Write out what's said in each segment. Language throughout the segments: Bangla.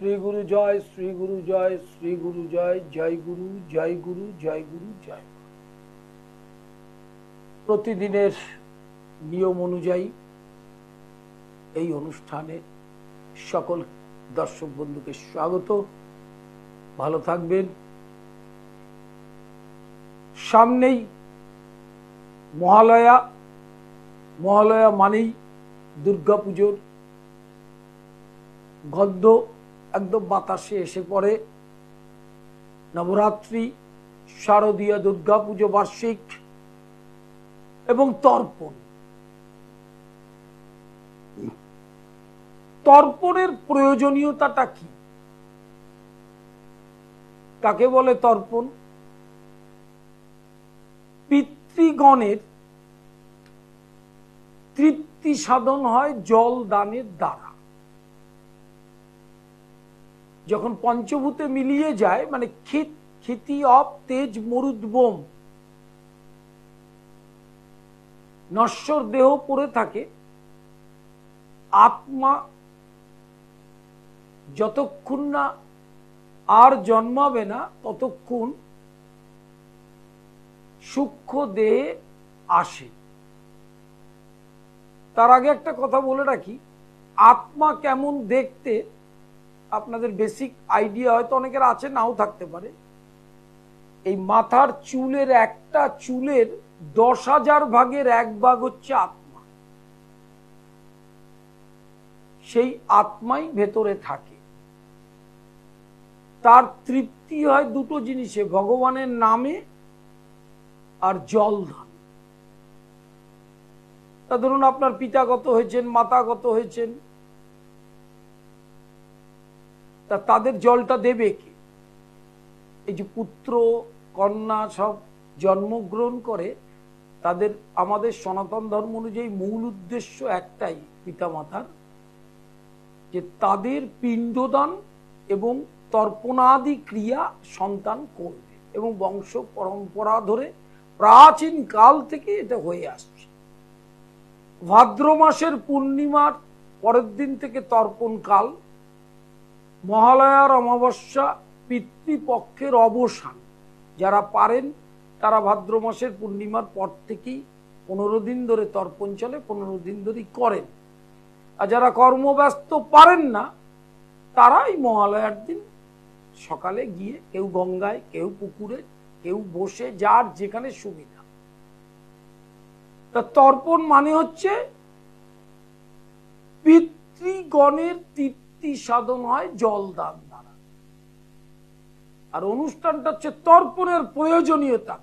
শ্রী গুরু জয়, শ্রী গুরু জয়, শ্রী গুরু জয়, জয় গুরু, জয় গুরু, জয় গুরু, জয় গুরু। প্রতিদিনের নিয়ম অনুযায়ী এই অনুষ্ঠানে সকল দর্শক বন্ধুকে স্বাগত। ভালো থাকবেন। সামনেই মহালয়া। মহালয়া মানেই দুর্গাপুজোর গন্ধ একদম বাতাসে এসে পড়ে। নবরাত্রি, শারদীয় দুর্গাপুজো বার্ষিক এবং তর্পণ। তর্পণের প্রয়োজনীয়তাটা কি? কাকে বলে তর্পণ? পিতৃগণের তৃপ্তি সাধন হয় জল দানের দ্বারা। যখন পঞ্চভূতে মিলিয়ে যায়, মানে ক্ষিতি অপ তেজ মরুদ্বোম, নশ্বর দেহ পড়ে থাকে, আত্মা যতক্ষণ না আর জন্মাবে না ততক্ষণ সূক্ষ্ম দেহে আসে। তার আগে একটা কথা বলে রাখি, আত্মা কেমন দেখতে আপনাদের বেসিক আইডিয়া হয়তো অনেকের আছে, নাও থাকতে পারে। এই মাথার চুলের একটা চুলের 10,000 ভাগের 1 ভাগ হচ্ছে আত্মা। সেই আত্মাই ভেতরে থাকে। তার তৃপ্তি হয় দুটো জিনিসে, ভগবানের নামে আর জলদান। তা ধরুন আপনার পিতাগত হয়েছেন, মাতাগত হয়েছেন, তা তাদের জলটা দেবে কে? এই যে পুত্র কন্যা সব জন্মগ্রহণ করে, তাদের আমাদের সনাতন ধর্ম অনুযায়ী মূল উদ্দেশ্য একটাই, পিতামাতার, যে তাদের পিণ্ডদান এবং তর্পণাদি ক্রিয়া সন্তান করবে, এবং বংশ পরম্পরা ধরে প্রাচীন কাল থেকে এটা হয়ে আসছে। ভাদ্র মাসের পূর্ণিমার পরের দিন থেকে তর্পণ কাল, মহালয়ার অমাবস্যা পিতৃপক্ষের অবসান। যারা পারেন তারা ভাদ্র মাসের পূর্ণিমার পর থেকেই 15 দিন ধরে তর্পণ চলে, 15 দিন ধরেই করেন। আর যারা কর্মব্যস্ত পারেন না, তারা এই মহালয়ার দিন সকালে গিয়ে কেউ গঙ্গায়, কেউ পুকুরে, কেউ বসে, যার যেখানে সুবিধা। তা তর্পণ মানে হচ্ছে পিতৃগণের তৃপ্তি সাধন হয় জলদান দ্বারা। আর অনুষ্ঠানটা হচ্ছে তর্পণের প্রয়োজনীয়তা।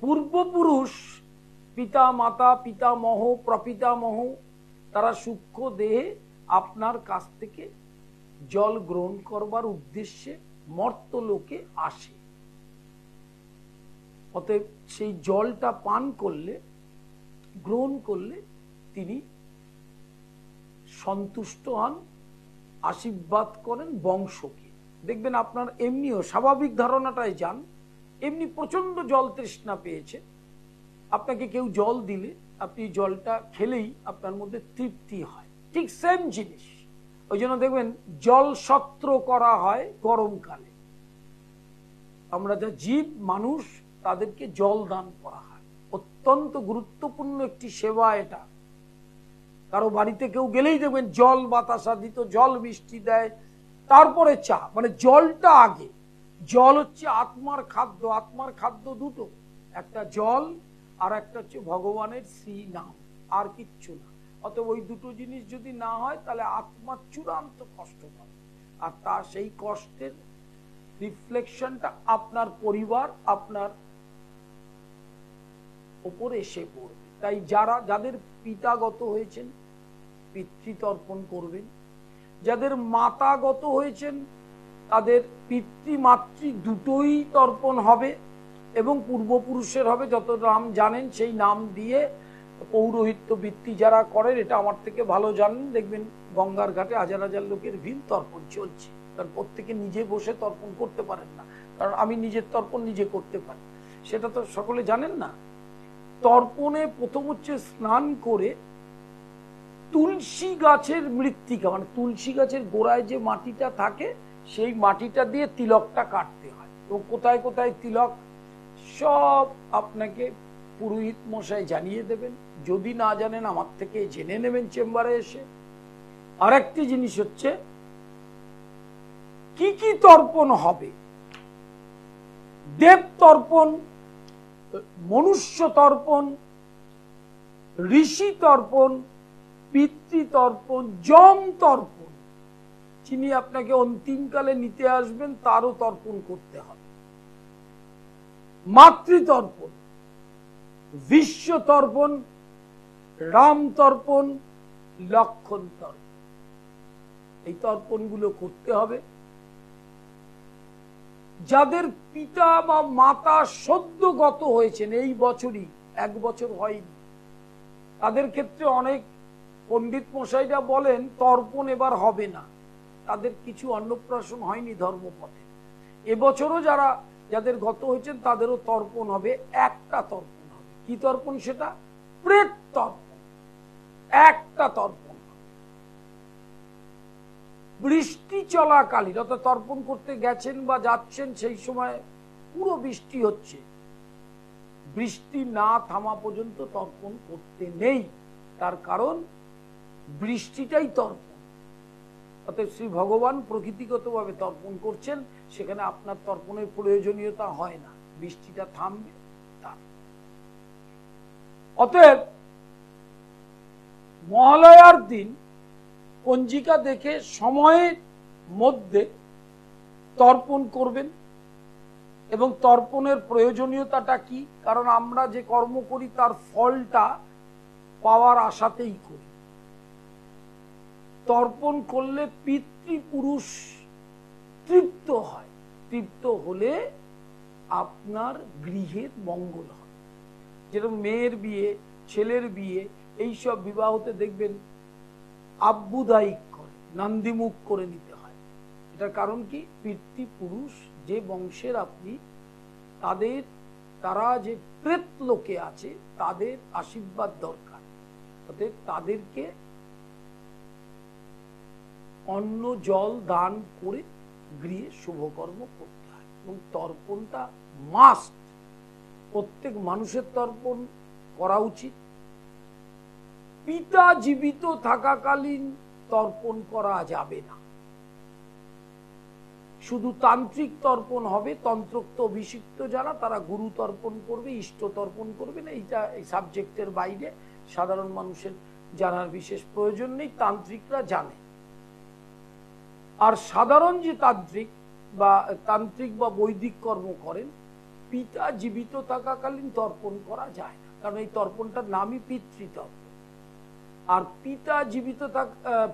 পূর্বপুরুষ, পিতা মাতা, পিতামহ, প্রপিতামহ, তারা সূক্ষ্ম দেহে আপনার কাছ থেকে জল গ্রহণ করবার উদ্দেশ্যে মর্তলোকে আসে। অতএব সেই জলটা পান করলে, গ্রহণ করলে তিনি সন্তুষ্ট হন, আশীর্বাদ করেন বংশকে। দেখবেন আপনার এমনিও স্বাভাবিক ধারণাটাই যান, এমনি প্রচন্ড জল তৃষ্ণা পেয়েছে, আপনাকে কেউ জল দিলে আপনি জলটা খেলেই আপনার মধ্যে তৃপ্তি হয়। ঠিক সেম জিনিস। ওই জন্য দেখবেন জল সত্র করা হয় গরমকালে। আমরা যা জীব মানুষ, তাদেরকে জল দান করা হয়। অত্যন্ত গুরুত্বপূর্ণ একটি সেবা এটা। কারো বাড়িতে কেউ গেলেই দেখবেন জল বাতাসা দিত, জল মিষ্টি দেয়, তারপরে চা। মানে জলটা আগে। জল হচ্ছে আত্মার খাদ্য। আত্মার খাদ্য দুটো, একটা জল আর একটা হচ্ছে ভগবানের শ্রী নাম, আর কিচ্ছু না। অতএব ওই দুটো জিনিস যদি না হয় তাহলে আত্মার চূড়ান্ত কষ্ট পাবে। আর তা সেই কষ্টের রিফ্লেকশনটা আপনার পরিবার, আপনার উপরে এসে পড়বে। তাই যাদের পিতাগত হয়েছেন পিতৃতর্পণ করবেন, যাদের মাতাগত হয়েছেন তাদের পিতৃমাতৃ দুটোই তর্পণ হবে, এবং পূর্বপুরুষের হবে। যত নাম জানেন সেই নাম দিয়ে পৌরোহিত্য বৃত্তি যারা করেন, এটা আমার থেকে ভালো জানেন, দেখবেন গঙ্গার ঘাটে হাজার হাজার লোকের ভিড়, তর্পণ চলছে। কারণ প্রত্যেকে নিজে বসে তর্পণ করতে পারেন না, কারণ আমি নিজের তর্পণ নিজে করতে পারি, সেটা তো সকলে জানেন না। তর্পণে প্রথম হচ্ছে স্নান করে তুলসী গাছের মৃত্তিকা, মানে তুলসী গাছের গোড়ায় যে মাটিটা থাকে সেই মাটিটা দিয়ে তিলকটা কাটতে হয়। তো কোথায় কোথায় তিলক সব আপনাকে পুরোহিত মশাই জানিয়ে দেবেন। যদি না জানেন আমার থেকে জেনে নেবেন চেম্বারে এসে। আর একটি জিনিস হচ্ছে কি কি তর্পণ হবে। দেব তর্পণ, মনুষ্য তর্পণ, ঋষি তর্পণ, পিতৃতর্পণ, যম তর্পণ। যিনি আপনাকে অন্তিমকালে নিতে আসবেন তারও তর্পণ করতে হবে। মাতৃতর্পণ, বিশ্ব তর্পণ, রাম তর্পণ, লক্ষণ তর্পণ, এই তর্পণগুলো করতে হবে। যাদের পিতা বা মাতা সদ্যগত হয়েছেন এই বছরই, 1 বছর হয়নি, তাদের ক্ষেত্রে অনেক পণ্ডিত মশাইরা বলেন তর্পণ এবার হবে না, তাদের কিছু অন্নপ্রাশন হয়নি ধর্মপথে। এবছরও যাদের গত হয়েছেন তাদেরও তর্পণ হবে, একটা তর্পণ হবে। কি তর্পণ সেটা? প্রেত তর্পণ, একটা তর্পণ। বৃষ্টি চলাকালীন, অর্থাৎ তর্পণ করতে গেছেন বা যাচ্ছেন সেই সময় পুরো বৃষ্টি হচ্ছে, বৃষ্টি না থামা পর্যন্ত তর্পণ করতে নেই। তার কারণ বৃষ্টিটাই তর্পণ। অর্থাৎ শ্রী ভগবান প্রকৃতিগতভাবে তর্পণ করছেন, সেখানে আপনার তর্পণের প্রয়োজনীয়তা হয় না, বৃষ্টিটা থামবে তার। অতএব মহালয়ার দিন পঞ্জিকা দেখে সময়ের মধ্যে তর্পণ করবেন। এবং তর্পণের প্রয়োজনীয়তাটা কি? কারণ আমরা যে কর্ম করি তার ফলটা পাওয়ার আশাতেই করি। তর্পণ করলে পিতৃপুরুষ তৃপ্ত হয়, তৃপ্ত হলে আপনার গৃহের মঙ্গল হয়। যেরকম মেয়ের বিয়ে, ছেলের বিয়ে, এইসব বিবাহতে দেখবেন আব্যুদায়িক করে, নান্দিমুখ করে নিতে হয়। এটার কারণ কি? পিতৃপুরুষ যে বংশের আপনি, তারা যে প্রেত লোকে আছে তাদের আশীর্বাদ দরকার। অতএব তাদেরকে অন্ন জল দান করে গৃহে শুভকর্ম করতে হয়। এবং তর্পণটা মাস্ট, প্রত্যেক মানুষের তর্পণ করা উচিত। পিতা জীবিত থাকাকালীন তর্পণ করা যাবে না, শুধু তান্ত্রিক তর্পণ হবে। তন্ত্রোক্ত অভিষিক্ত যারা, তারা গুরু তর্পণ করবে, ইষ্ট তর্পণ করবে না। এই সাবজেক্টের বাইরে সাধারণ মানুষের জানার বিশেষ প্রয়োজন নেই, তান্ত্রিকরা জানে। আর সাধারণ যে তান্ত্রিক বা বৈদিক কর্ম করেন, পিতা জীবিত থাকাকালীন তর্পণ করা যায় না, কারণ এই তর্পণটার নামই পিতৃতর্পণ। আর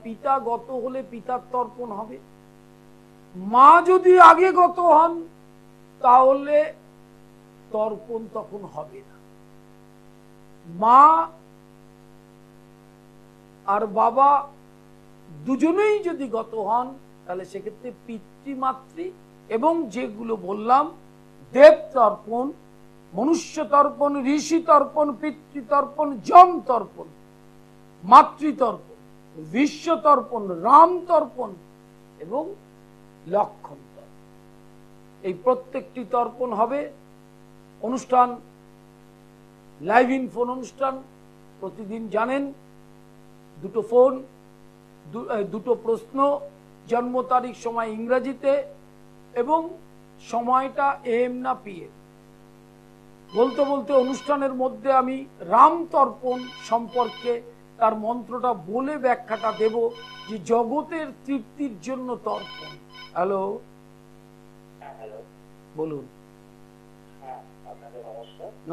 পিতা গত হলে পিতার তর্পণ হবে। মা যদি আগে গত হন তাহলে তর্পণ তখন হবে না। মা আর বাবা দুজনেই যদি গত হন তাহলে সেক্ষেত্রে পিতৃমাতৃ এবং যেগুলো বললাম, দেব তর্পণ, মনুষ্য তর্পণ, ঋষি তর্পণ, পিতৃতর্পণ, যম তর্পণ, মাতৃতর্পণ, বিশ্ব তর্পণ, রাম তর্পণ এবং লক্ষণ তর্পণ, এই প্রত্যেকটি তর্পণ হবে। অনুষ্ঠান লাইভ ইন ফোন অনুষ্ঠান, প্রতিদিন জানেন, 2টো ফোন, 2টো প্রশ্ন, জন্ম তারিখ, সময় ইংরেজিতে এবং সময়টা AM না PM। বলতে বলতে অনুষ্ঠানের মধ্যে আমি রাম তর্পণ সম্পর্কে তার মন্ত্রটা বলে ব্যাখ্যাটা দেব, যে জগতের তৃপ্তির জন্য তর্পণ। হ্যালো, বলুন।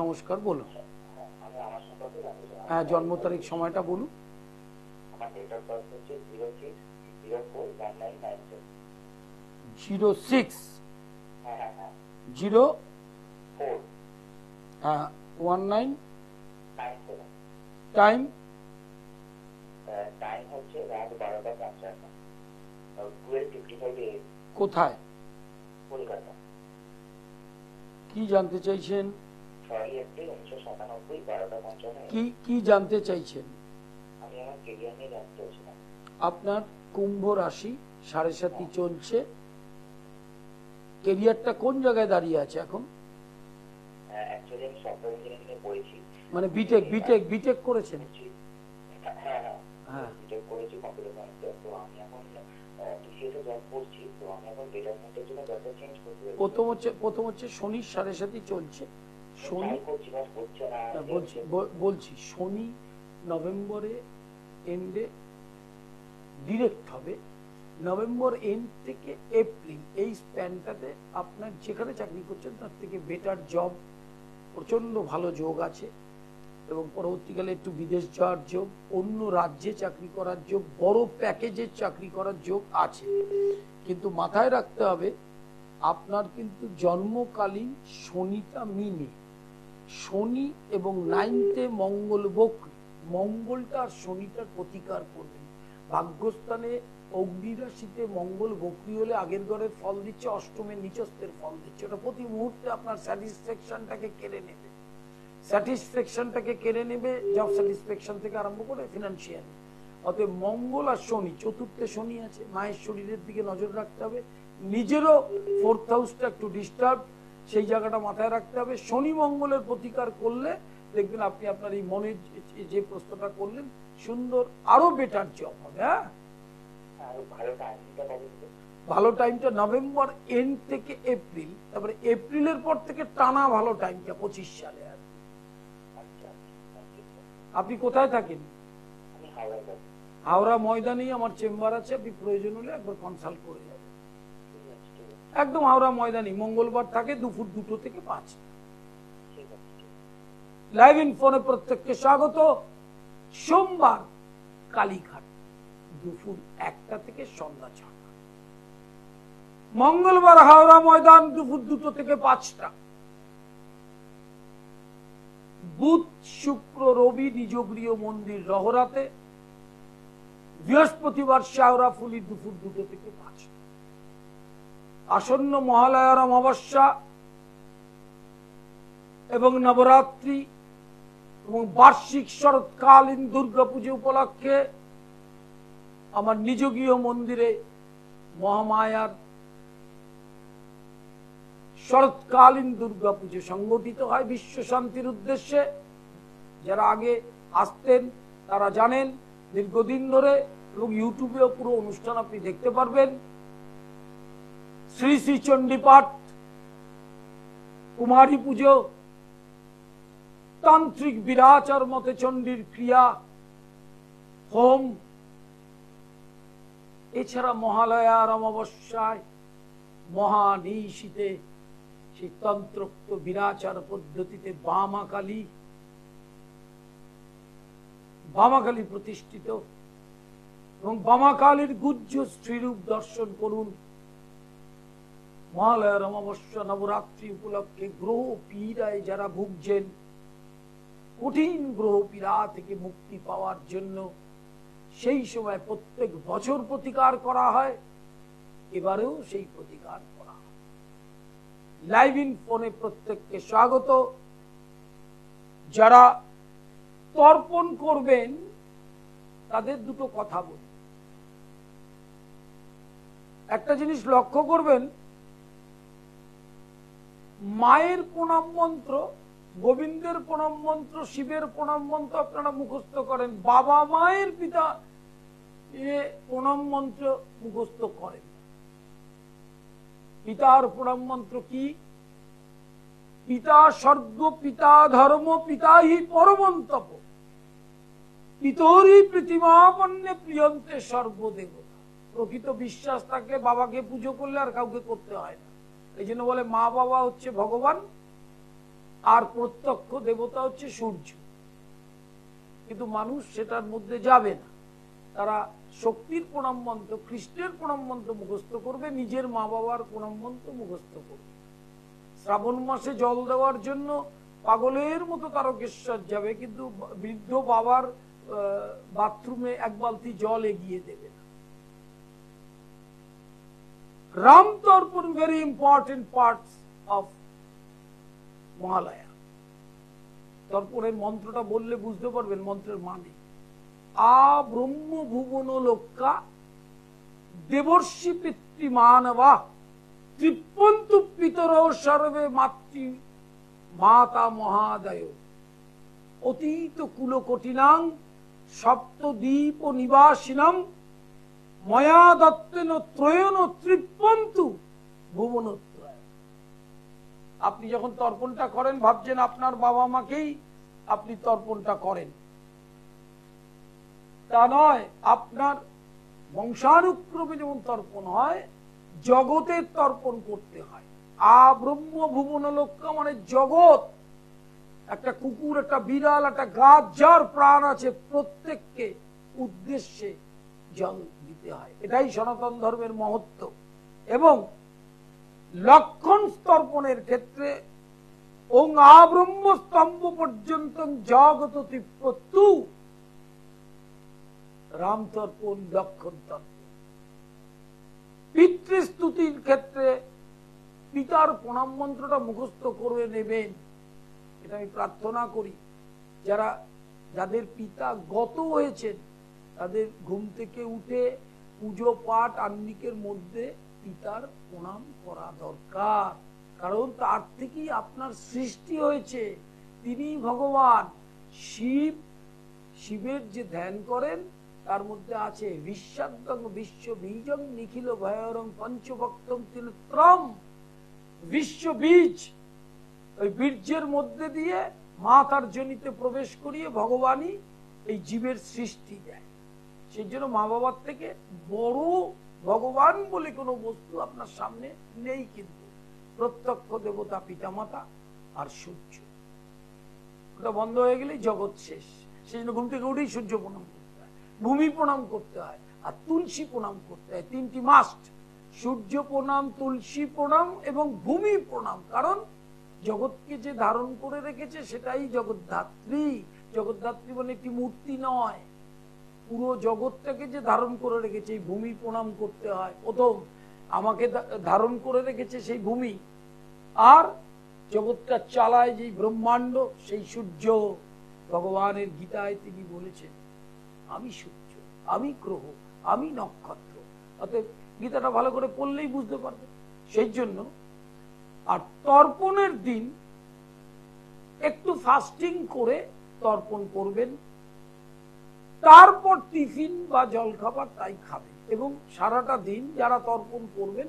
নমস্কার, বলুন। হ্যাঁ, জন্ম তারিখ, সময়টা বলুন। 06/19 টাইম হচ্ছে রাত 12:55। কোথায়? কলকাতা। কি জানতে চাইছেন? 6 এপ্রিল 1997, 12:55। কি জানতে চাইছেন? আমি আমার আপনার কুম্ভ রাশি 7.5 চলছে, কেরিয়ারটা কোন জায়গায় দাঁড়িয়ে আছে এখন? মানে বিটেক করেছেন? হ্যাঁ, প্রথম হচ্ছে শনি 7.5 চলছে। শনি বলছি শনি নভেম্বরে এন্ডে ডিরেক্ট হবে, নভেম্বর এন্ড থেকে এপ্রিল এই স্প্যানটাতে আপনার যেখানে চাকরি করছেন তার থেকে বেটার জব, প্রচন্ড ভালো যোগ আছে এবং পরবর্তীকালে একটু বিদেশ যাওয়ার যোগ, অন্য রাজ্যে চাকরি করার যোগ, বড় প্যাকেজের চাকরি করার যোগ আছে। কিন্তু মাথায় রাখতে হবে আপনার কিন্তু জন্মকালীন শনিটা মিনে, শনি এবং 9th মঙ্গল বক্রী, মঙ্গলটা আর শনিটার প্রতিকার করবেন। ভাগ্যস্থানে অগ্নি রাশিতে মঙ্গল বক্রী হলে আগের ঘরের ফল দিচ্ছে, অষ্টমের নিচস্থের ফল দিচ্ছে, ওটা প্রতি মুহূর্তে আপনার স্যাটিসফ্যাকশনটাকে কেড়ে নেবে, জব স্যাটিসফ্যাকশন থেকে আরম্ভ করে ফিনান্সিয়াল। অতএব মঙ্গল আর শনি, চতুর্থে শনি আছে, মায়ের শরীরের দিকে নজর রাখতে হবে, নিজেরও 4th হাউসটা একটু ডিস্টার্ব, সেই জায়গাটা মাথায় রাখতে হবে। শনি মঙ্গলের প্রতিকার করলে দেখবেন আপনি আপনার এই মনের যে প্রশ্নটা করলেন সুন্দর আরো বেটার জব হবে। হ্যাঁ, ভালো টাইমটা নভেম্বর এন্ড থেকে এপ্রিল, তারপরে এপ্রিলের পর থেকে টানা ভালো টাইমটা 25 সালে। আর আপনি কোথায় থাকেন? হাওড়া ময়দানেই আমার চেম্বার আছে, আপনি প্রয়োজন হলে একবার কনসাল্ট করে যাবেন। একদম হাওড়া ময়দানে, মঙ্গলবার থাকে দুপুর 2টো থেকে 5টা। লাইভ ইন ফোনে প্রত্যেককে স্বাগত। সোমবার কালীঘাট দুপুর 1টা থেকে সন্ধ্যা 6টা, মঙ্গলবার হাওড়া ময়দান দুপুর 2টো থেকে 5টা, বুধ শুক্র রবি নিজ গৃহ মন্দির রহরাতে, বৃহস্পতিবার শেওড়াফুলি দুপুর 2টো থেকে 5টা। আসন্ন মহালয়ার অমাবস্যা এবং নবরাত্রি এবং বার্ষিক শরৎকালীন দুর্গাপুজো উপলক্ষে আমার নিজ গৃহ মন্দিরে মহামায়ার শরৎকালীন দুর্গাপুজো সংগঠিত হয় বিশ্ব শান্তির উদ্দেশ্যে। যারা আগে আসতেন তারা জানেন, দীর্ঘদিন ধরে, এবং ইউটিউবেও পুরো অনুষ্ঠান আপনি দেখতে পারবেন। শ্রী শ্রী চণ্ডীপাঠ, কুমারী পুজো, তান্ত্রিক বিরাচার মতে চণ্ডীর ক্রিয়া, হোম, এছাড়া মহালয়ার অমাবস্যায় মহানিশীতে সেই তন্ত্রোক্ত বিরাচার পদ্ধতিতে বামাকালী প্রতিষ্ঠিত, এবং বামাকালীর গুহ্য শ্রীরূপ দর্শন করুন। মহালয়ার অমাবস্যা নবরাত্রি উপলক্ষে গ্রহ পীড়ায় যারা ভুগছেন, কঠিন গ্রহ পীড়া থেকে মুক্তি পাওয়ার জন্য সেই সময় প্রত্যেক বছর প্রতিকার করা হয়, এবারেও সেই প্রতিকার করা হয়। লাইভ ইন ফোনে প্রত্যেককে স্বাগত। যারা তর্পণ করবেন তাদের দুটো কথা বলি। একটা জিনিস লক্ষ্য করবেন, মায়ের প্রণাম মন্ত্র, গোবিন্দের প্রণাম মন্ত্র, শিবের প্রণাম মন্ত্র আপনারা মুখস্থ করেন, বাবা মায়ের পিতা প্রণাম মন্ত্র মুখস্থ করেন। পিতার প্রণাম মন্ত্র কি? পিতা স্বর্গ, পিতা ধর্ম, পিতা হি পরমন্তপ, পিতরি প্রীতিমাপন্নে প্রিয়ন্তে সর্বদেবতা। প্রকৃত বিশ্বাস থাকলে বাবাকে পুজো করলে আর কাউকে করতে হয় না। এই জন্য বলে মা বাবা হচ্ছে ভগবান, আর প্রত্যক্ষ দেবতা হচ্ছে সূর্য। কিন্তু মানুষ সেটার মধ্যে যাবে না, তারা শক্তির প্রণাম মন্ত্র, কৃষ্ণের প্রণাম মন্ত্র মুখস্থ করবে, নিজের মা বাবার প্রণাম মন্ত্র মুখস্থ করবে। শ্রাবণ মাসে জল দেওয়ার জন্য পাগলের মতো তারকেশ্বর যাবে, কিন্তু বৃদ্ধ বাবার বাথরুমে 1 বালতি জল এগিয়ে দেবে না। রাম তর্পণ very important parts of Mahalaya. তর্পণের মন্ত্রটা বললে বুঝতে পারবেন মন্ত্রের মানে। আ ব্রহ্ম ভুবন লোকা দেবর্ষি পিতৃমানবা তৃপ্পন্তু পিতর সর্বে মাতৃ মাতা মহাদয় অতীত কুল কঠিনাং সপ্তদ্বীপ নিবাসিনাম ময়া দত্তেন ত্রয়ন তৃপ্পন্তু ভুবনত্রয়। আপনি যখন তর্পণটা করেন ভাবছেন আপনার বাবা মাকেই আপনি তর্পণটা করেন, তা নয়। আপনার বংশানুক্রমে যেমন তর্পণ হয়, জগতের তর্পণ করতে হয়। আ ব্রহ্ম ভুবন লোকা মানে জগৎ। একটা কুকুর, একটা বিড়াল, একটা গাছ, যার প্রাণ আছে, প্রত্যেককে উদ্দেশ্যে জল দিতে হয়। এটাই সনাতন ধর্মের মহত্ব। এবং লক্ষণ তর্পণের ক্ষেত্রে ওং আ ব্রহ্ম স্তম্ভ পর্যন্ত জগত তৃপ্তু, রাম তর্পণ, লক্ষণ তর্পণ। পিতৃস্তুতির ক্ষেত্রে পিতার প্রণাম মন্ত্রটা মুখস্থ করে নেবেন, এটা আমি প্রার্থনা করি। যাদের পিতা গত হয়েছেন তাদের ঘুম থেকে উঠে পুজো পাঠ আহ্নিকের মধ্যে পিতার প্রণাম করা দরকার। কারণ তার থেকেই আপনার সৃষ্টি হয়েছে, তিনি ভগবান। শিবের যে ধ্যান করেন তার মধ্যে আছে বিশ্বাদ্যং বিশ্ব বীজং নিখিল ভয়রং পঞ্চভক্তং ত্রিনেত্রম। বিশ্ব বীজ, ওই বীর্যের মধ্যে দিয়ে মাতার জনিতে প্রবেশ করিয়ে ভগবানই এই জীবের সৃষ্টি দেয়। সেই জন্য মা বাবার থেকে বড় ভগবান বলে কোনো বস্তু আপনার সামনে নেই। কিন্তু প্রত্যক্ষ দেবতা পিতামাতা আর সূর্য, ওটা বন্ধ হয়ে গেলেই জগৎ শেষ। সেই জন্য ঘুম থেকে উঠেই সূর্য প্রণাম করতে হয়, ভূমি প্রণাম করতে হয়, আর তুলসী প্রণাম করতে হয়। তিনটি মাস্ট: সূর্য প্রণাম, তুলসী প্রণাম এবং ভূমি প্রণাম। কারণ জগৎকে যে ধারণ করে রেখেছে সেটাই জগদ্ধাত্রী। জগদ্ধাত্রী মানে একটি মূর্তি নয়, পুরো জগৎটাকে যে ধারণ করে রেখেছে, এই ভূমি প্রণাম করতে হয়। প্রথম আমাকে ধারণ করে রেখেছে সেই ভূমি, আর জগৎটা চালায় যেই ব্রহ্মাণ্ড সেই সূর্য। ভগবানের গীতায় তিনি বলেছেন আমি সূর্য, আমি গ্রহ, আমি নক্ষত্র। অতএব গীতাটা ভালো করে পড়লেই বুঝতে পারবে। সেই জন্য আর তর্পণের দিন একটু ফাস্টিং করে তর্পণ করবেন, তারপর টিফিন বা জলখাবার তাই খাবেন। এবং সারাটা দিন যারা তর্পণ করবেন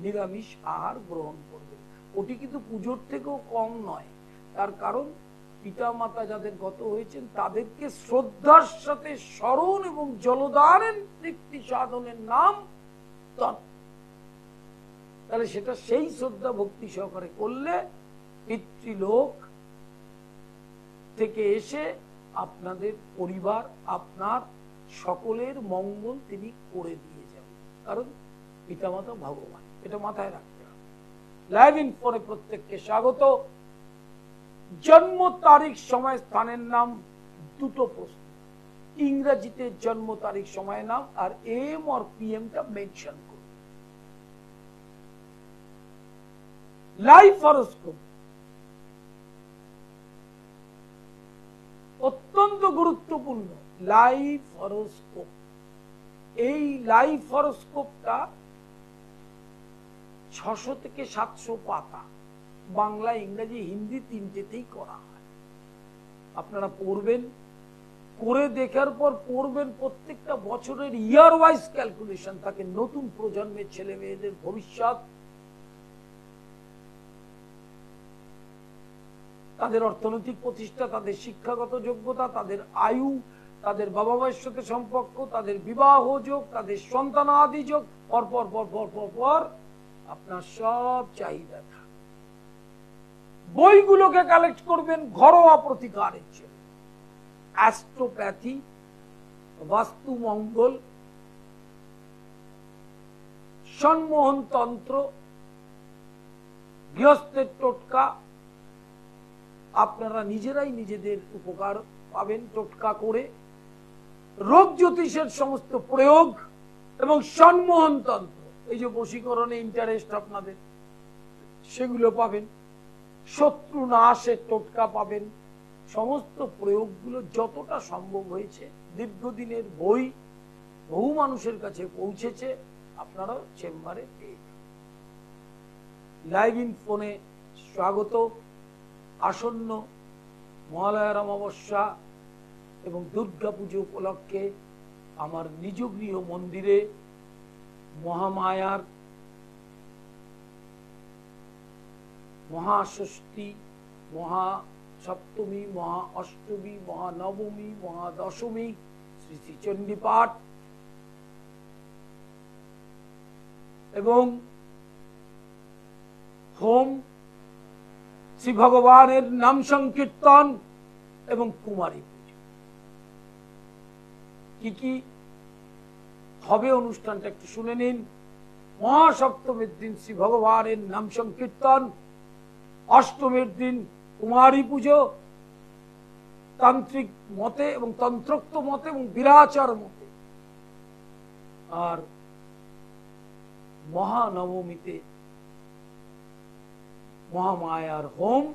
নিরামিষ আহার গ্রহণ করবেন। ওটি কিন্তু পুজোর থেকেও কম নয়। তার কারণ পিতা মাতা যাদের গত হয়েছেন তাদেরকে শ্রদ্ধার সাথে স্মরণ এবং জলদানের তৃপ্তি সাধনের নাম তর্পণ। তাহলে সেটা সেই শ্রদ্ধা ভক্তি সহকারে করলে পিতৃলোক থেকে এসে আপনাদের পরিবার, আপনার সকলের মঙ্গল তিনি করে দিয়ে যাবেন। কারণ পিতামাতা ভগবান, এটা মাথায় রাখতে হবে। লাইভ ইনফোরে প্রত্যেককে স্বাগত। জন্ম তারিখ, সময়, স্থানের নাম দুটো প্রশ্ন। ইংরেজিতে জন্ম তারিখ, সময়, নাম আর এম আর পিএমটা মেনশন করুন। লাইভ হরোস্কোপ অত্যন্ত গুরুত্বপূর্ণ। লাইভ হরোস্কোপ, এই লাইভ হরোস্কোপটা 600 থেকে 700 পাতা, বাংলা, ইংরেজি, হিন্দি তিনটেতেই করা হয়। আপনারা পড়বেন, করে দেখার পর পড়বেন। প্রত্যেকটা বছরের ইয়ার ওয়াইজ ক্যালকুলেশন থাকে, নতুন প্রজন্মের ছেলে মেয়েদের ভবিষ্যৎ, তাদের অর্থনৈতিক প্রতিষ্ঠা, তাদের শিক্ষাগত যোগ্যতা, তাদের আয়ু, তাদের বাবা মায়ের সাথে সম্পর্ক, তাদের বিবাহ যোগ, তাদের সন্তানাদি যোগ, পর পর পর পর পর পর আপনার সব চাহিদা। বইগুলোকে কালেক্ট করবেন ঘরোয়া প্রতিকারের জন্য। অ্যাস্ট্রোপ্যাথি, বাস্তু মঙ্গল, সন্মোহন তন্ত্র, গৃহস্থের টোটকা, আপনারা নিজেরাই নিজেদের উপকার পাবেন টোটকা করে। রোগ জ্যোতিষের সমস্ত প্রয়োগ এবং সন্মোহন তন্ত্র, এই যে বশীকরণে ইন্টারেস্ট আপনাদের, সেগুলো পাবেন। শত্রু নাশের টোটকা পাবেন, সমস্ত প্রয়োগগুলো যতটা সম্ভব হয়েছে, দীর্ঘদিনের বই বহু মানুষের কাছে পৌঁছেছে, আপনারাও চেম্বারে পেয়ে লাইভ ইন ফোনে স্বাগত। আসন্ন মহালয়ার অমাবস্যা এবং দুর্গা পুজো উপলক্ষে আমার নিজ গৃহ মন্দিরে মহামায়ার মহাষষ্ঠী, মহা সপ্তমী, মহা অষ্টমী, মহানবমী, মহাদশমী শ্রী শ্রী চণ্ডী পাঠ এবং হোম, শ্রী ভগবানের নাম সংকীর্তন এবং কুমারী পুজো। কি কি হবে অনুষ্ঠানটা একটু শুনে নিন। মহাসপ্তমীর দিন শ্রী ভগবানের নাম সংকীর্তন, অষ্টমীর দিন কুমারী পুজো তান্ত্রিক মতে এবং তন্ত্রোক্ত মতে এবং বিরাচার মতে, আর মহানবমীতে মহামায়ার হোম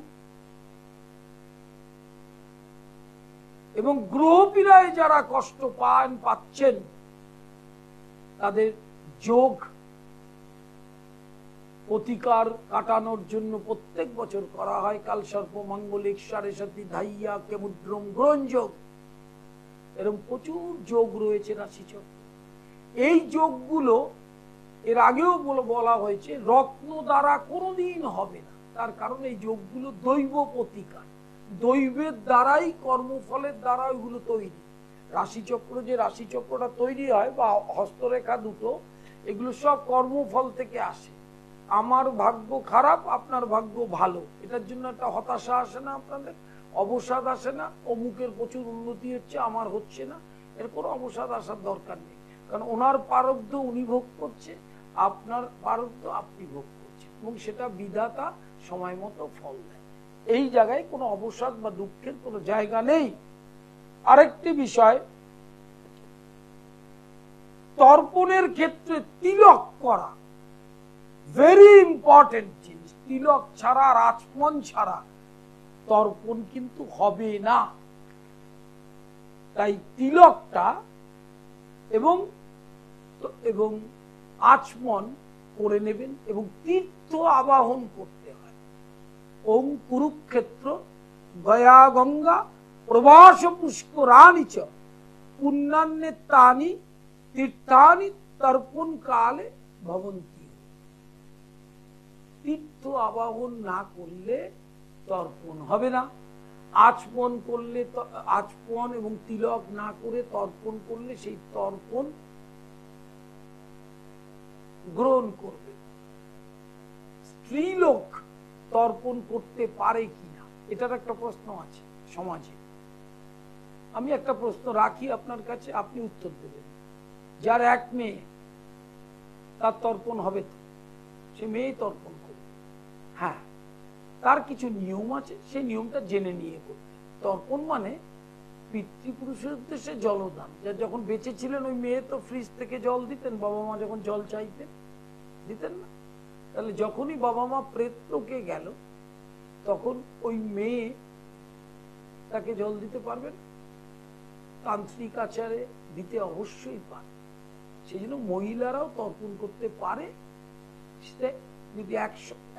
এবং গ্রহপীড়ায় যারা কষ্ট পাচ্ছেন তাদের যোগ প্রতিকার কাটানোর জন্য প্রত্যেক বছর করা হয় কালসর্প মাঙ্গলিক সারেসাতি ধাইয়া কেমুদ্রম গ্রহণ যোগ। এরকম প্রচুর যোগ রয়েছে রাশিচক্র। এই যোগগুলো এর আগেও বলা হয়েছে রত্ন দ্বারা কোনোদিন হবে না, তার কারণ এই যোগগুলো দৈব প্রতিকার, দৈবের দ্বারাই কর্মফলের দ্বারা ওইগুলো তৈরি। রাশিচক্র, যে রাশিচক্রটা তৈরি হয় বা হস্তরেখা দুটো, এগুলো সব কর্মফল থেকে আসে। আমার ভাগ্য খারাপ, আপনার ভাগ্য ভালো, এটার জন্য একটা হতাশা আসে না আপনাদের, অবসাদ আসে না, অমুকের প্রচুর উন্নতি হচ্ছে আমার হচ্ছে না, এর কোনো অবসাদ আসার দরকার নেই। কারণ ওনার প্রারব্ধ উনি ভোগ করছে, আপনার প্রারব্ধ আপনি ভোগ করছেন, এবং সেটা বিধাতা সময় মতো ফল দেয়। এই জায়গায় কোনো অবসাদ বা দুঃখের কোনো জায়গা নেই। আরেকটি বিষয়, তর্পণের ক্ষেত্রে তিলক করা ভেরি ইম্পর্টেন্ট জিনিস। তিলক ছাড়া, রাজপণ ছাড়া তর্পণ কিন্তু হবে না। তাই তিলকটা এবং আচমন করে নেবেন এবং তীর্থ আবাহন করতে হয়। ওং কুরুক্ষেত্র গয়া গঙ্গা প্রবাস পুষ্করাণি চ পুণ্যান্নে তানি তীর্থানি তর্পণ কালে ভবন্তি। তীর্থ আবাহন না করলে তর্পণ হবে না। আচমন করলে, আচমন এবং তিলক না করে তর্পণ করলে সেই তর্পণ গ্রহণ করবে। স্ত্রীলোক তর্পণ করতে পারে কিনা, এটার একটা প্রশ্ন আছে সমাজে। আমি একটা প্রশ্ন রাখি আপনার কাছে, আপনি উত্তর দেবেন। যার এক মেয়ে, তার তর্পণ হবে তো? সে মেয়ে তর্পণ করবে। হ্যাঁ, তার কিছু নিয়ম আছে, সেই নিয়মটা জেনে নিয়ে করবে। তর্পণ মানে পিতৃপুরুষের উদ্দেশ্যে জলদান। যার যখন বেঁচে ছিলেন ওই মেয়ে তো ফ্রিজ থেকে জল দিতেন, বাবা মা যখন জল চাইতেন দিতেন না। তাহলে যখনই বাবা মা প্রেতলোকে গেল তখন ওই মেয়ে তাকে জল দিতে পারবেন? তান্ত্রিক আচারে দিতে অবশ্যই পারে। সেই জন্য মহিলারাও তর্পণ করতে পারে। যদি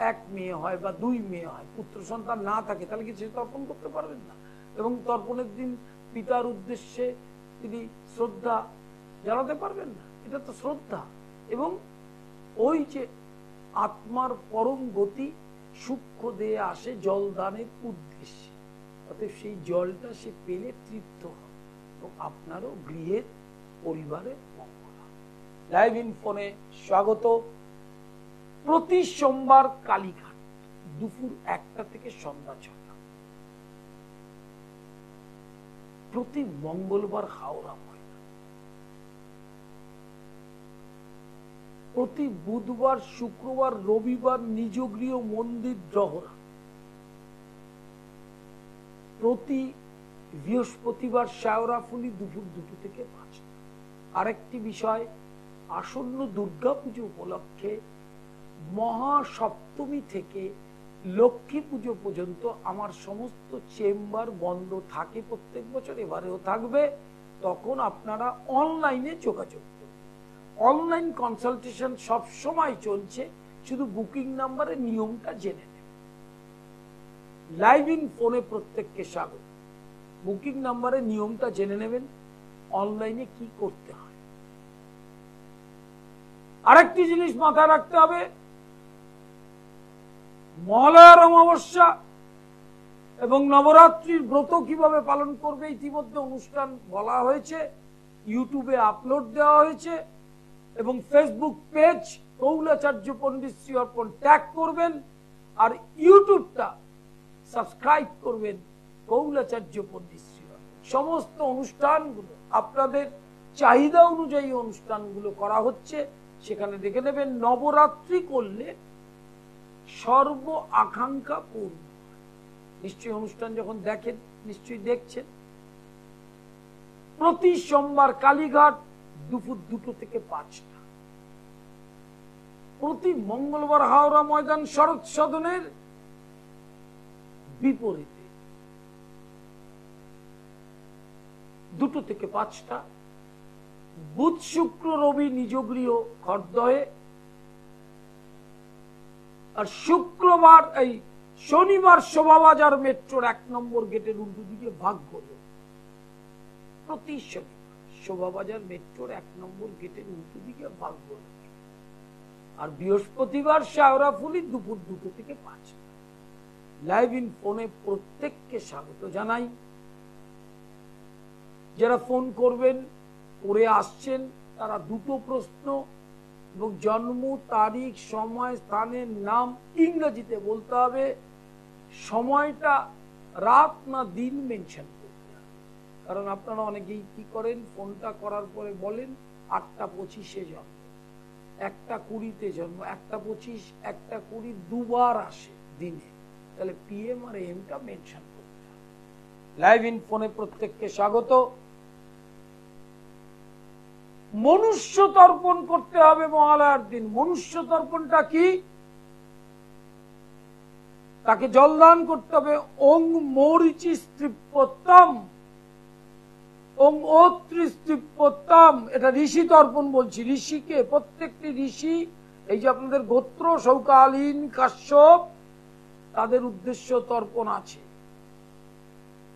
এক মেয়ে হয় বা দুই মেয়ে হয়, পুত্র সন্তান না থাকে, তাহলে কি সে তর্পণ করতে পারবেন না? এবং তর্পণের দিন পিতার উদ্দেশ্যে তিনি শ্রদ্ধা জানাতে পারবেন না? এটা তো শ্রদ্ধা। এবং ওই যে আত্মার পরম গতি সূক্ষ্ম দিয়ে আসে জলদানের উদ্দেশ্যে, অতএব সেই জলটা সে পেলে তৃপ্ত হবে এবং আপনারও গৃহের পরিবারের মঙ্গল হবে। লাইভ ইন ফোনে স্বাগত। প্রতি সোমবার কালীঘাট দুপুর 1টা থেকে সন্ধ্যা 6টা, প্রতি মঙ্গলবার হাওড়া ময়দান, প্রতি বুধবার, শুক্রবার, রবিবার নিজ গৃহ মন্দির ডহরা, প্রতি বৃহস্পতিবার শেওড়াফুলি দুপুর 2টো থেকে 5টা। আরেকটি বিষয়, আসন্ন দুর্গা পুজো উপলক্ষে মহাসপ্তমী থেকে লক্ষ্মী পুজো পর্যন্ত আমার সমস্ত চেম্বার বন্ধ থাকে প্রত্যেক বছর, এবারেও থাকবে। তখন আপনারা অনলাইনে যোগাযোগ করুন। অনলাইন কনসালটেশন সব সময় চলছে, শুধু বুকিং নাম্বারের নিয়মটা জেনে নেন। লাইভ ইন ফোনে প্রত্যেককে স্বাগত। বুকিং নাম্বারের নিয়মটা জেনে নেবেন, অনলাইনে কি করতে হয়। আরেকটি জিনিস মাথায় রাখতে হবে, মহালয়ার অমাবস্যা এবং নবরাত্রির ব্রত কিভাবে পালন করবে ইতিমধ্যে অনুষ্ঠান বলা হয়েছে, ইউটিউবে আপলোড দেওয়া হয়েছে এবং ফেসবুক পেজ কৌলাচার্য পণ্ডিত শ্রী অর্পণ ট্যাগ করবেন, আর ইউটিউবটা সাবস্ক্রাইব করবেন কৌলাচার্য পণ্ডিত শ্রী অর্পণ। সমস্ত অনুষ্ঠানগুলো আপনাদের চাহিদা অনুযায়ী অনুষ্ঠানগুলো করা হচ্ছে, সেখানে দেখে নেবেন। নবরাত্রি করলে সর্ব আকাঙ্ক্ষা পূর্ণ। নিশ্চয়ই অনুষ্ঠান যখন দেখেন, নিশ্চয়ই দেখছেন। প্রতি সোমবার কালীঘাট দুপুর 2টো থেকে 5টা, প্রতি মঙ্গলবার হাওড়া ময়দান শরৎ সদনের বিপরীতে 2টো থেকে 5টা, বুধ শুক্র রবি নিজ গৃহ খড়দহে, আর শুক্রবার এই শনিবার শোভাবাজার মেট্রোর 1 নম্বর গেটের উল্টো দিকে ভাগ্যলোক। প্রতি শনিবার শোভাবাজার মেট্রোর 1 নম্বর গেটের উল্টো দিকে ভাগ্যলোক। আর বৃহস্পতিবার শেওড়াফুলি দুপুর 2টো থেকে 5টা। লাইভ ইন ফোনে প্রত্যেককে স্বাগত জানাই। যারা ফোন করবেন, করে আসছেন, তারা 2টো প্রশ্ন এবং জন্ম তারিখ, সময়, স্থানের নাম ইংরেজিতে বলতে হবে। সময়টা রাত না দিন মেনশন করতে হবে, কারণ আপনারা অনেকেই কি করেন, ফোনটা করার পরে বলেন 8টা 25-এ জন্ম, 1টা 20-তে জন্ম। 1টা 25, 1টা 20 দুবার আসে দিনে, তাহলে PM আর AM-টা মেনশন করতে হবে। লাইভ ইন ফোনে প্রত্যেককে স্বাগত। মনুষ্য তর্পণ করতে হবে মহালয়ার দিন। মনুষ্য তর্পণটা কি? তাকে জলদান করতে হবে। ওং মৌরিচি স্ত্রীপোত্তম, ওং ওত্রি স্ত্রীপোত্তম। এটা ঋষি তর্পণ বলছি। ঋষিকে, প্রত্যেকটি ঋষি, এই যে আপনাদের গোত্র শৌকালীন, কাশ্যপ, তাদের উদ্দেশ্য তর্পণ আছে।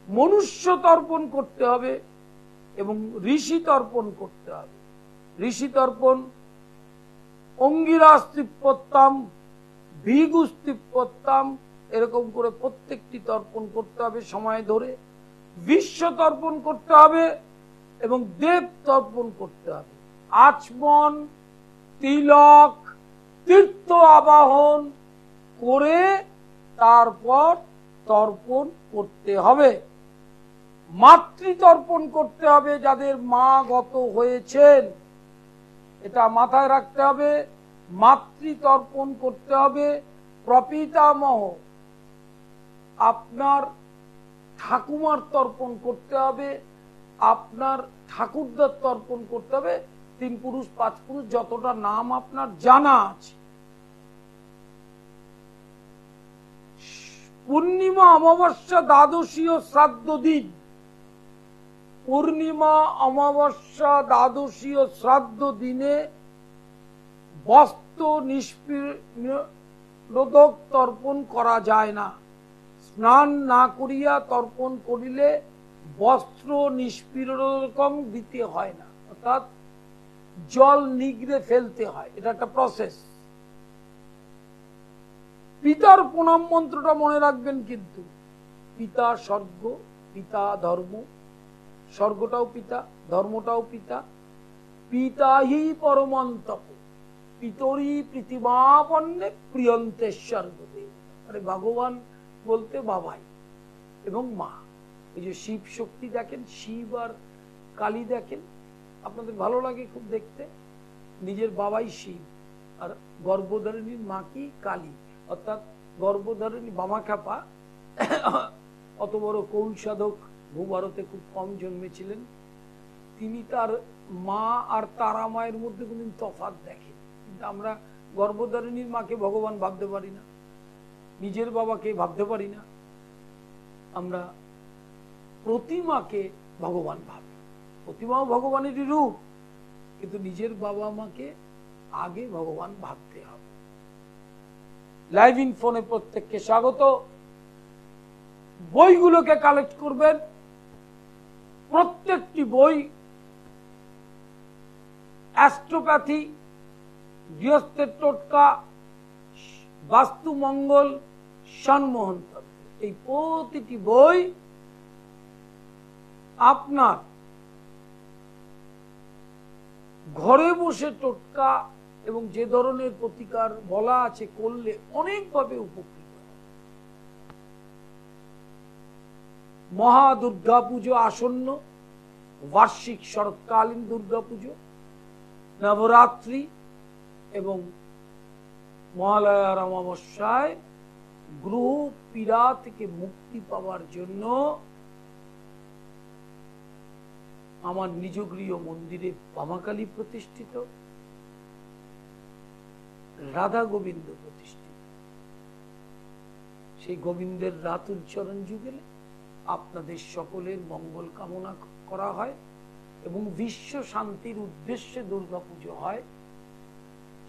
মনুষ্য তর্পণ করতে হবে এবং ঋষি তর্পণ করতে হবে। ঋষি তর্পণ অঙ্গিরাস তৃপ্পত্তাম, ভিগুস তৃপ্পত্তাম, এরকম করে প্রত্যেকটি তর্পণ করতে হবে সময় ধরে। বিশ্ব তর্পণ করতে হবে এবং দেব তর্পণ করতে হবে। আচমন, তিলক, তীর্থ আবাহন করে তারপর তর্পণ করতে হবে। মাতৃতর্পণ করতে হবে, যাদের মা গত হয়েছেন, এটা মাথায় রাখতে হবে। মাতৃতর্পণ করতে হবে। প্রপিতামহ, আপনার ঠাকুমার তর্পণ করতে হবে, আপনার ঠাকুরদার তর্পণ করতে হবে। 3 পুরুষ 5 পুরুষ যতটা নাম আপনার জানা আছে। পূর্ণিমা, অমাবস্যা, দ্বাদশী ও শ্রাদ্ধ দিন। পূর্ণিমা, অমাবস্যা, দ্বাদশী ও শ্রাদ্ধ দিনে বস্ত্র নিষ্পীড়োদক তর্পণ করা যায় না। স্নান না করিয়া তর্পণ করিলে বস্ত্র নিষ্পীড়োদকম দিতে হয় না, অর্থাৎ জল নিগড়ে ফেলতে হয়। এটা একটা প্রসেস। পিতার প্রণাম মন্ত্রটা মনে রাখবেন কিন্তু। পিতা স্বর্গ, পিতা ধর্ম। স্বর্গটাও পিতা, ধর্মটাও পিতা। পিতা হি পরমন্তপ, পিতরি পৃথিবাপন্নে প্রিয়ন্তে স্বর্গদেব। আরে ভগবান বলতে বাবাই এবং মা। এই যে শিব শক্তি দেখেন, শিব আর কালী দেখেন, আপনাদের ভালো লাগে খুব দেখতে। নিজের বাবাই শিব আর গর্ভধারিণীর মা কি কালী, অর্থাৎ গর্ভধারিণী বামাখ্যাপা অত বড় কৌল সাধক ভূভারতে খুব কম জন্মেছিলেন। তিনি তার মা আর তারা মায়ের মধ্যে কোনদিন তফাৎ দেখেন, কিন্তু আমরা গর্ভধারিণীর মাকে ভগবান ভাবতে পারি না। নিজের বাবাকে ভাবতে পারি না, আমরা প্রতিমাকে ভগবান ভাবি। প্রতিমাও ভগবানেরই রূপ, কিন্তু নিজের বাবা মাকে আগে ভগবান ভাবতে হবে। লাইভ ইন ফোনে প্রত্যেককে স্বাগত। বইগুলোকে কালেক্ট করবেন, প্রত্যেকটি বই অ্যাস্ট্রোপ্যাথি, গৃহস্থের টোটকা, বাস্তু মঙ্গল, সন্মোহন তত্ত্ব, এই প্রতিটি বই আপনার ঘরে বসে টোটকা এবং যে ধরনের প্রতিকার বলা আছে করলে অনেকভাবে উপকৃত। মহা দুর্গা পুজো আসন্ন, বার্ষিক শরৎকালীন দুর্গা পুজো, নবরাত্রি এবং মহালয়ার অমাবস্যায় গ্রহ পীড়া থেকে মুক্তি পাওয়ার জন্য আমার নিজ গৃহ মন্দিরে বামাকালী প্রতিষ্ঠিত, রাধা গোবিন্দ প্রতিষ্ঠিত। সেই গোবিন্দের রাতুল চরণ যুগলে আপনাদের সকলের মঙ্গল কামনা করা হয় এবং বিশ্ব শান্তির উদ্দেশ্যে দুর্গাপুজো হয়।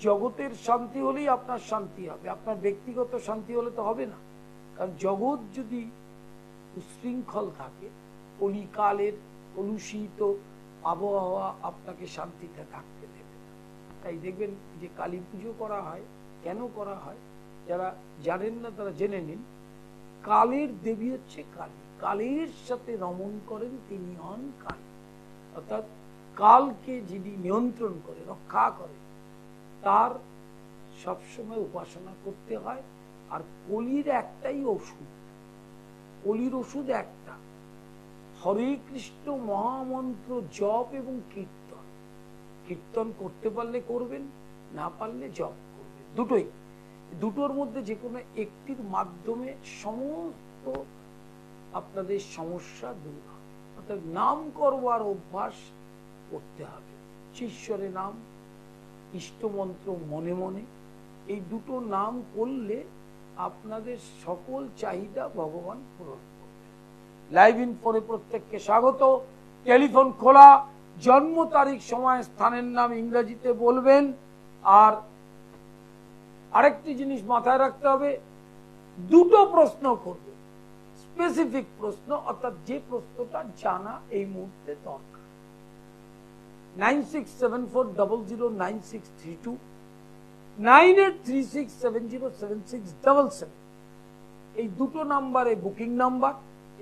জগতের শান্তি হলেই আপনার শান্তি হবে, আপনার ব্যক্তিগত শান্তি হলে তো হবে না। কারণ জগৎ যদি উশৃঙ্খল থাকে, কলিকালের কলুষিত আবহাওয়া আপনাকে শান্তিতে থাকতে দেবে না। তাই দেখবেন যে কালী পুজো করা হয়, কেন করা হয়, যারা জানেন না তারা জেনে নিন। কালের দেবী হচ্ছে কালী, কালের সাথে রমণ করেন তিনি হন কালী। অর্থাৎ কালকে যিনি নিয়ন্ত্রণ করে রক্ষা করে তার সবসময় উপাসনা করতে হয়। আর কলির একটাই ওষুধ, কলির ওষুধ একটা, হরে কৃষ্ণ মহামন্ত্র জপ এবং কীর্তন। কীর্তন করতে পারলে করবেন, না পারলে জপ করবেন, দুটোই। দুটোর মধ্যে যে কোনো একটির মাধ্যমে সমস্ত আপনাদের সমস্যা দূর হবে। অর্থাৎ নাম করবার অভ্যাস করতে হবে। ঈশ্বরের নাম, ইষ্টমন্ত্র মনে মনে, এই দুটো নাম করলে আপনাদের সকল চাহিদা ভগবান পূরণ করবে। লাইভ ইন ফোনে প্রত্যেককে স্বাগত। টেলিফোন খোলা, জন্ম তারিখ, সময়, স্থানের নাম ইংরেজিতে বলবেন। আর আরেকটি জিনিস মাথায় রাখতে হবে, দুটো প্রশ্ন করবে, স্পেসিফিক প্রশ্ন, অর্থাৎ যে প্রশ্নটা জানা এই মুহূর্তে দরকার। 9674009632, 9836707677, এই দুটো নাম্বারে বুকিং নাম্বার।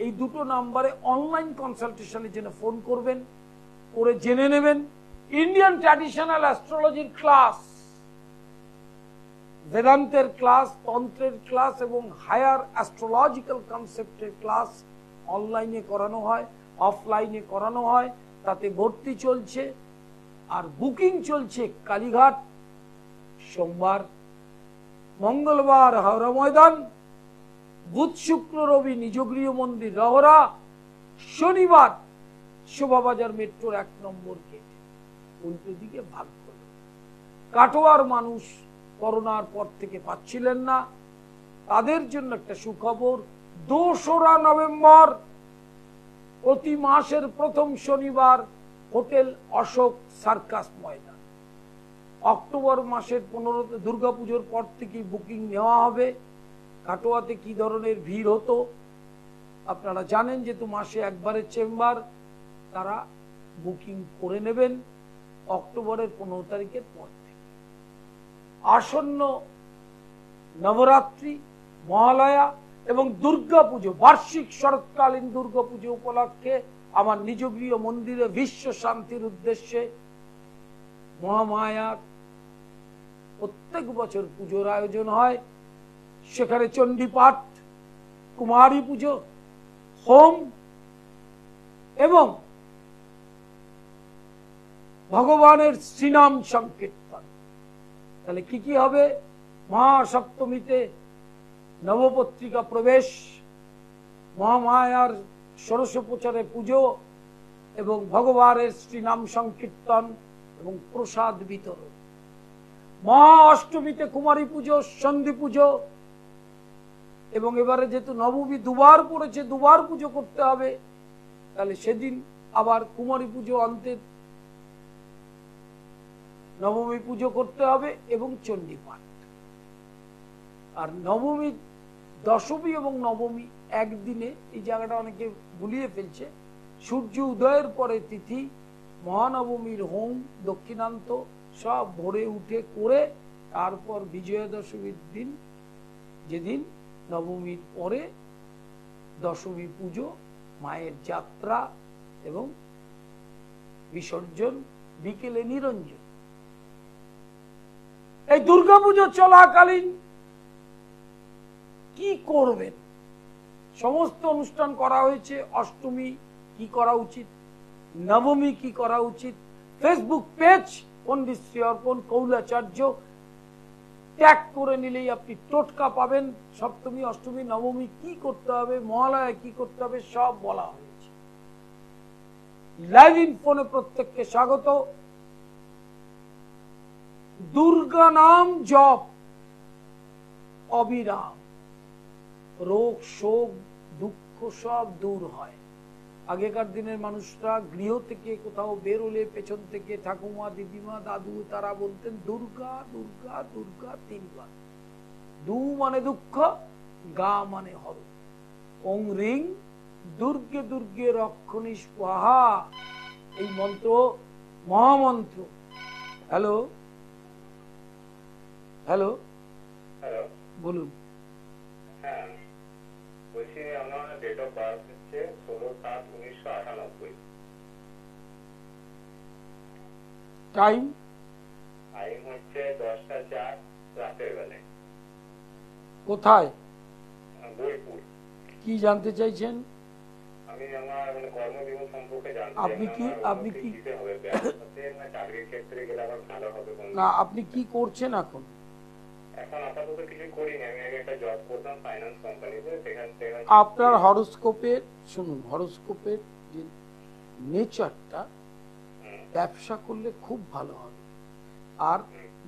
এই দুটো নাম্বারে অনলাইন কনসালটেশনের জন্য ফোন করবেন, করে জেনে নেবেন ইন্ডিয়ান ট্র্যাডিশনাল অ্যাস্ট্রোলজির ক্লাস, বেদান্তের ক্লাস, তন্ত্রের ক্লাস এবং হায়ার অ্যাস্ট্রোলজিক্যাল কনসেপ্টের ক্লাস অনলাইনে করানো হয়, অফলাইনে করানো হয়। তাতে ভর্তি চলছে আর বুকিং চলছে। কালীঘাট সোমবার, মঙ্গলবার হাওড়া ময়দান, বুধ শুক্র রবি নিজ গৃহ মন্দির রহরা, শনিবার শোভাবাজার মেট্রোর 1 নম্বর গেট উল্টো দিকে ভাগ করল। কাটোয়ার মানুষ করোনার পর থেকে পাচ্ছিলেন না, তাদের জন্য একটা সুখবর, 2রা নভেম্বর প্রতি মাসের প্রথম শনিবার হোটেল অশোক সার্কাস ময়দান। অক্টোবর মাসের 15 দুর্গাপুজোর পর থেকে বুকিং নেওয়া হবে। কাটোয়াতে কি ধরনের ভিড় হতো আপনারা জানেন, যেহেতু মাসে একবারের চেম্বার, তারা বুকিং করে নেবেন অক্টোবরের 15 তারিখের পর থেকে। আসন্ন নবরাত্রি, মহালয়া এবং দুর্গাপুজো, বার্ষিক শরৎকালীন দুর্গাপুজো উপলক্ষে আমার নিজ গৃহ মন্দিরে বিশ্ব শান্তির উদ্দেশ্যে মহামায়ার প্রত্যেক বছর পুজোর আয়োজন হয়। সেখানে চণ্ডী পাঠ, কুমারী পুজো, হোম এবং ভগবানের শ্রীনাম সংকীর্তন। তাহলে কি কি হবে? মহাসপ্তমীতে নবপত্রিকা প্রবেশ, মহামায়ার ষোড়শোপচারে পুজো এবং ভগবানের শ্রীনাম সংকীর্তন এবং প্রসাদ বিতরণ। মহা অষ্টমীতে কুমারী পুজো, সন্ধি পুজো এবং এবারে যেহেতু নবমী দুবার পড়েছে, দুবার পুজো করতে হবে, তাহলে সেদিন আবার কুমারী পুজো অন্তে নবমী পুজো করতে হবে এবং চণ্ডী পাঠ। আর নবমী, দশমী এবং নবমী একদিনে, এই জায়গাটা অনেকে গুলিয়ে ফেলছে। সূর্য উদয়ের পরে তিথি, মহানবমীর হোম দক্ষিণান্ত সব ভোরে উঠে করে, তারপর বিজয়া দশমীর দিন, যেদিন নবমীর পরে দশমী পুজো, মায়ের যাত্রা এবং বিসর্জন, বিকেলে নিরঞ্জন। এই দুর্গাপুজো চলাকালীন কি করবেন? সমস্ত অনুষ্ঠান করা হয়েছে। অষ্টমী কি করা উচিত, নবমী কি করা উচিত, ফেসবুক পেজ পণ্ডিত শ্রী অর্পণ কৌলাচার্য ট্যাগ করে নিলেই আপনি টোটকা পাবেন। সপ্তমী, অষ্টমী, নবমী কি করতে হবে, মহালয়া কি করতে হবে, সব বলা হয়েছে। লাইভ ইন ফোনে প্রত্যেককে স্বাগত। দুর্গা নাম জপ অবিরাম, রোগ শোক দুঃখ সব দূর হয়। আগেকার দিনের মানুষরা গৃহ থেকে কোথাও বেরোলে পেছন থেকে ঠাকুমা, দিদিমা, দাদু তারা বলতেন দুর্গা দুর্গা দুর্গা তিনবার। দু মানে দুঃখ, গা মানে হর। ওং রিং দুর্গে দুর্গে রক্ষণী স্বাহা, এই মন্ত্র মহামন্ত্র। হ্যালো হ্যালো, বলুন। হ্যাঁ, বলছি আমার ডেট অফ বার্থ হচ্ছে 16/7/1998। টাইম হচ্ছে 10টা 4 রাতের বেলা। কোথায়? বোলপুর। কি জানতে চাইছেন? আমি আমার কর্মজীবন সম্পর্কে জানতে চাই। আপনি কি হবে ব্যবসাতে না চাকরির ক্ষেত্রে গেলে আমার ভালো হবে? না, আপনি কি করছেন এখন? এখন আপাতত কিছু করিনি। আমি আগে একটা জব করতাম ফাইন্যান্স কোম্পানিতে, সেখান থেকে। আপনার হরোস্কোপের, শুনুন, হরোস্কোপের যে নেচারটা, ব্যবসা করলে খুব ভালো হবে। আর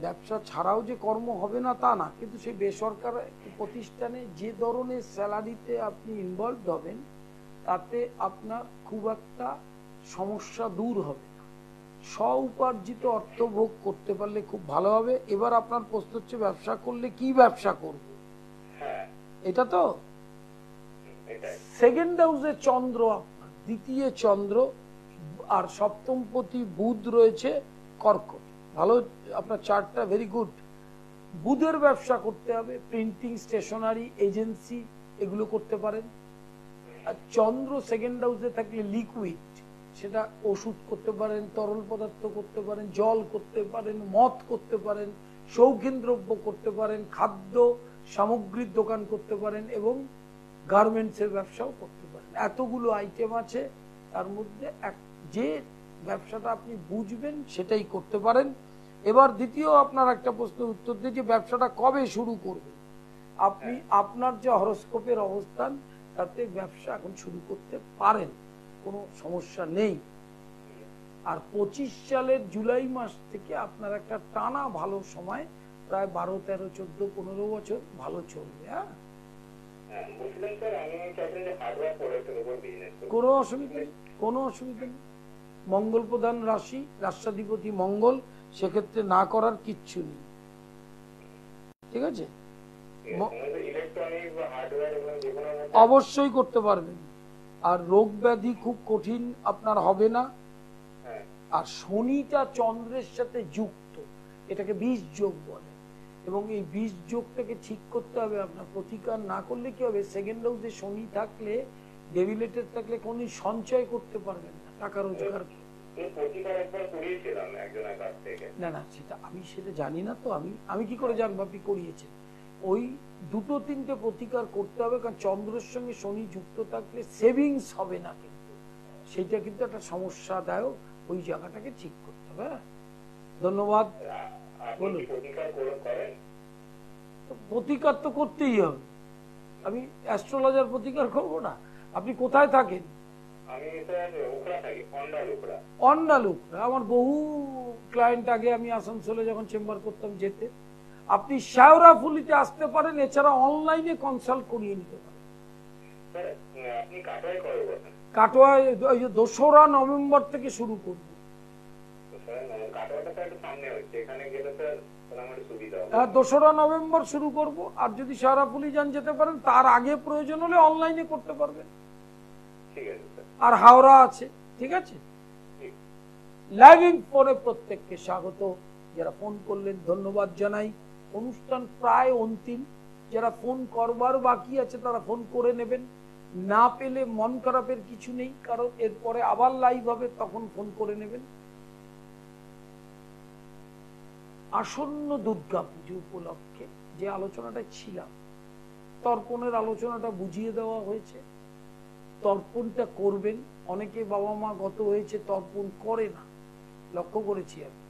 ব্যবসা ছাড়াও যে কর্ম হবে না তা না, কিন্তু সেই বেসরকারি প্রতিষ্ঠানে যে ধরনের স্যালারিতে আপনি ইনভলভ হবেন, তাতে আপনার খুব একটা সমস্যা দূর হবে না। স্ব উপার্জিত অর্থ ভোগ করতে পারলে খুব ভালো হবে। এবার আপনার প্রশ্ন হচ্ছে ব্যবসা করলে কি ব্যবসা করব, এটা তো। সেকেন্ড হাউসে চন্দ্র আপনার, দ্বিতীয় চন্দ্র, আর সপ্তমপতি বুধ রয়েছে কর্কট। ভালো, আপনার চার্টটা ভেরি গুড। বুধের ব্যবসা করতে হবে, প্রিন্টিং, স্টেশনারি, এজেন্সি, এগুলো করতে পারেন। আর চন্দ্র সেকেন্ড হাউসে থাকলে লিকুইড, সেটা ওষুধ করতে পারেন, তরল পদার্থ করতে পারেন, জল করতে পারেন, মদ করতে পারেন, শৌখিন দ্রব্য করতে পারেন, খাদ্য সামগ্রীর দোকান করতে পারেন এবং গার্মেন্টসের ব্যবসাও করতে পারেন। এতগুলো আইটেম আছে, তার মধ্যে যে ব্যবসাটা আপনি বুঝবেন সেটাই করতে পারেন। এবার দ্বিতীয় আপনার একটা প্রশ্নের উত্তর দিয়ে, যে ব্যবসাটা কবে শুরু করবেন। আপনি আপনার যে হরোস্কোপের অবস্থান, তাতে ব্যবসা এখন শুরু করতে পারেন, কোনো সমস্যা নেই। আর 25 সালের জুলাই মাস থেকে আপনার একটা টানা ভালো সময়, প্রায় 12, 13, 14, 15 বছর ভালো চলবে। হ্যাঁ, কোনো অসুবিধা নেই, কোনো অসুবিধা নেই। মঙ্গল প্রধান রাশি, রাষ্ট্রাধিপতি মঙ্গল, সেক্ষেত্রে না করার কিচ্ছু নেই। ঠিক আছে, অবশ্যই করতে পারবেন। আর রোগ ব্যাধি খুব কঠিন আপনার হবে না। আর শনিটা চন্দ্রের সাথে যুক্ত, এটাকে বিষ যোগ বলে, এবং এই বিষ যোগটাকে ঠিক করতে হবে আপনার। প্রতিকার না করলে কি হবে, সেকেন্ড হাউসে শনি থাকলে, ডেভিলেটেড থাকলে কোনো সঞ্চয় করতে পারবেন না, টাকা রোজগার। না না, সেটা আমি সেটা জানি না তো। আমি কি করে জানবো আপনি করিয়েছেন? ওই 2-3টে প্রতিকার করতে হবে, কারণ চন্দ্রের সঙ্গে শনি যুক্ত থাকলে সেভিংস হবে না, কিন্তু সেটা কিন্তু একটা সমস্যাদায়ক। ওই জায়গাটাকে ঠিক করতে হবে। ধন্যবাদ। বলুন। প্রতিকার তো করতেই হবে। আমি অ্যাস্ট্রোলজার প্রতিকার করবো না? আপনি কোথায় থাকেন? অন্ডালুকরা। আমার বহু ক্লায়েন্ট, আগে আমি আসানসোলে যখন চেম্বার করতাম যেতে, আপনি শেওড়াফুলিতে আসতে পারেন, এছাড়া অনলাইনে কনসাল্ট করিয়ে নিতে পারেন। স্যার আপনি কাটোয়ায় কবে বসেন? কাটোয়ায় 2রা নভেম্বর থেকে শুরু করব। কাটোয়াটা স্যার একটু সামনে হচ্ছে, এখানে গেলে স্যার আমার সুবিধা হবে। 2রা নভেম্বর শুরু করব। আর যদি শেওড়াফুলি যান যেতে পারেন, তার আগে প্রয়োজন হলে অনলাইনে করতে পারবেন। ঠিক আছে স্যার। আর হাওড়া আছে, ঠিক আছে। লাইভিং ফোনে প্রত্যেককে স্বাগত। যারা ফোন করলেন ধন্যবাদ জানাই। অনুষ্ঠান প্রায় অন্তিম। যারা ফোন করবার বাকি আছে তারা ফোন করে নেবেন। না পেলে মন খারাপের কিছু নেই, কারণ এরপরে আবার লাইভ হবে, তখন ফোন করে নেবেন। আসন্ন দুর্গা পুজো উপলক্ষে যে আলোচনাটা ছিলাম, তর্পণের আলোচনাটা বুঝিয়ে দেওয়া হয়েছে। তর্পণটা করবেন। অনেকে বাবা মা গত হয়েছে তর্পণ করে না, লক্ষ্য করেছি আমি।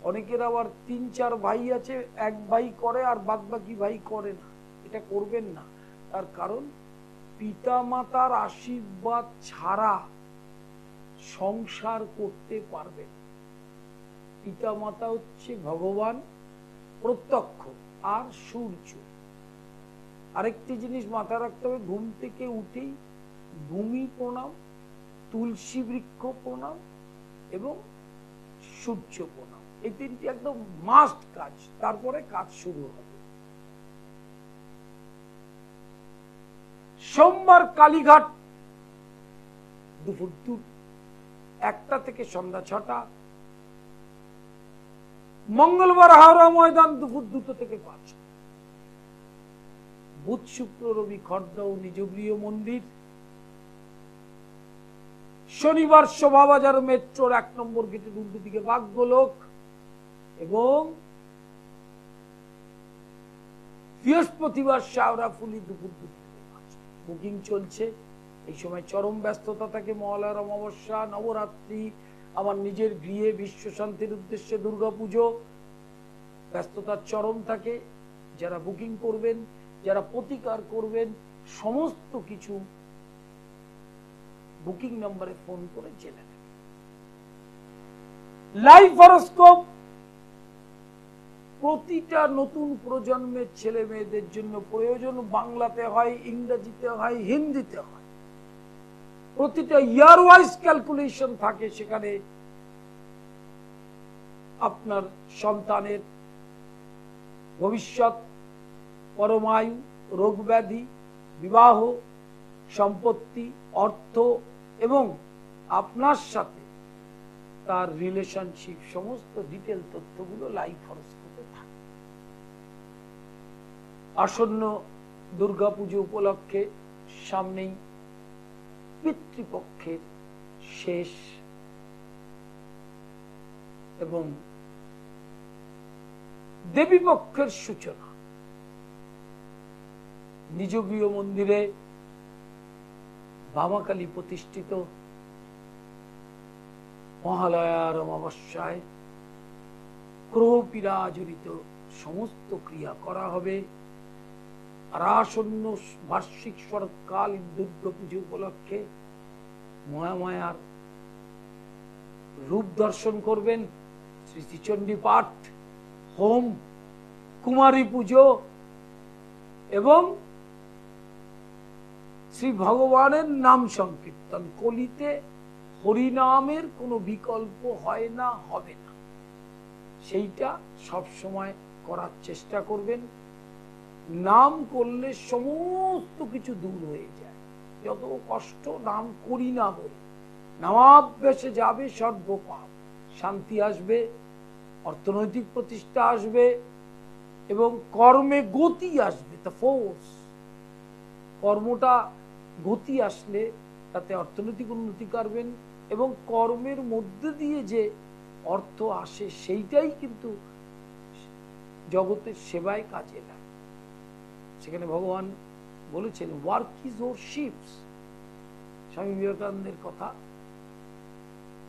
অনেকের আবার 3-4 ভাই আছে, এক ভাই করে আর বাদ বাকি ভাই করে না। এটা করবেন না। তার কারণ পিতা মাতার আশীর্বাদ ছাড়া সংসার করতে পারবেন। পিতা মাতা হচ্ছে ভগবান প্রত্যক্ষ আর সূর্য। আরেকটি জিনিস মাথায় রাখতে হবে, ঘুম থেকে উঠেই ভূমি প্রণাম, তুলসী বৃক্ষ প্রণাম এবং সূর্য প্রণাম, এই 3টি একদম মাস্ট কাজ। তারপরে কাজ শুরু হবে। সোমবার কালীঘাট দুপুর 1টা থেকে সন্ধ্যা 6টা। মঙ্গলবার হাওড়া ময়দান দুপুর 2টো থেকে 5। বুধ শুক্র রবি খড়দহ নিজগৃহ মন্দির। শনিবার শোভাবাজার মেট্রোর 1 নম্বর গেটের উল্টো দিকে ভাগ্যলোক। এবং বৃহস্পতিবার শেওড়াফুলি দুপুর 2 থেকে 5। বুকিং চলছে। এই সময় চরম ব্যস্ততা থাকে। মহালয়ার অমাবস্যা, নবরাত্রি, আমার নিজের গৃহে বিশ্ব শান্তির উদ্দেশ্যে দুর্গাপুজো, ব্যস্ততার চরম থাকে। যারা বুকিং করবেন, যারা প্রতিকার করবেন, সমস্ত কিছু বুকিং নম্বরে ফোন করে জেনে নেবেন। লাইভ হরোস্কোপ প্রতিটা নতুন প্রজন্মের ছেলে মেয়েদের জন্য প্রয়োজন। বাংলাতে হয়, ইংরেজিতে হয়, হিন্দিতে হয়। প্রতিটা ইয়ার ওয়াইজ ক্যালকুলেশন থাকে। সেখানে আপনার সন্তানের ভবিষ্যৎ, পরমায়ু, রোগ ব্যাধি, বিবাহ, সম্পত্তি, অর্থ এবং আপনার সাথে তার রিলেশনশিপ, সমস্ত ডিটেল তথ্যগুলো লাইভ হরোস্কোপে থাকে। আসন্ন দুর্গাপুজো উপলক্ষে সামনেই পিতৃপক্ষের শেষ এবং দেবীপক্ষের সূচনা। নিজগৃহ মন্দিরে বামাকালী প্রতিষ্ঠিত। মহালয়ার অমাবস্যায় গ্রহ পীড়া জড়িত সমস্ত ক্রিয়া করা হবে। আর আসন্ন বার্ষিক শরৎকালীন দুর্গাপুজো উপলক্ষে মহামায়ার রূপ দর্শন করবেন। শ্রী শ্রীচণ্ডী পাঠ, হোম, কুমারী পুজো এবং শ্রী ভগবানের নাম সংকীর্তন। কলিতে হরিনামের কোনো বিকল্প হয় না, হবে না। সেইটা সব সময় করার চেষ্টা করবেন। নাম করলে সমস্ত কিছু দূর হয়ে যায়। যত কষ্ট নাম করি না বলে, নামাভ্যাসে যাবে সর্বপাপ। শান্তি আসবে, অর্থনৈতিক প্রতিষ্ঠা আসবে এবং কর্মে গতি আসবে। তা ফোর্স, কর্মটা গতি আসলে তাতে অর্থনৈতিক উন্নতি করবেন এবং কর্মের মধ্যে দিয়ে যে অর্থ আসে সেইটাই কিন্তু জগতের সেবায় কাজে লাগে। সেখানে ভগবান বলেছেন, ওয়ার্ক ইজ ওর শিপস। স্বামী বিবেকানন্দের কথা,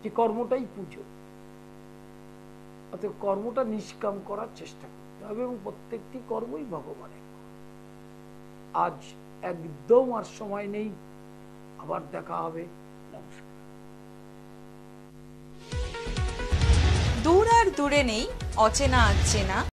যে কর্মটাই পুজো। অর্থাৎ কর্মটা নিষ্কাম করার চেষ্টা করতে হবে এবং প্রত্যেকটি কর্মই ভগবানের। আজ একদম আর সময় নেই, আবার দেখা হবে। নমস্কার। দূর আর দূরে নেই অচেনা আচেনা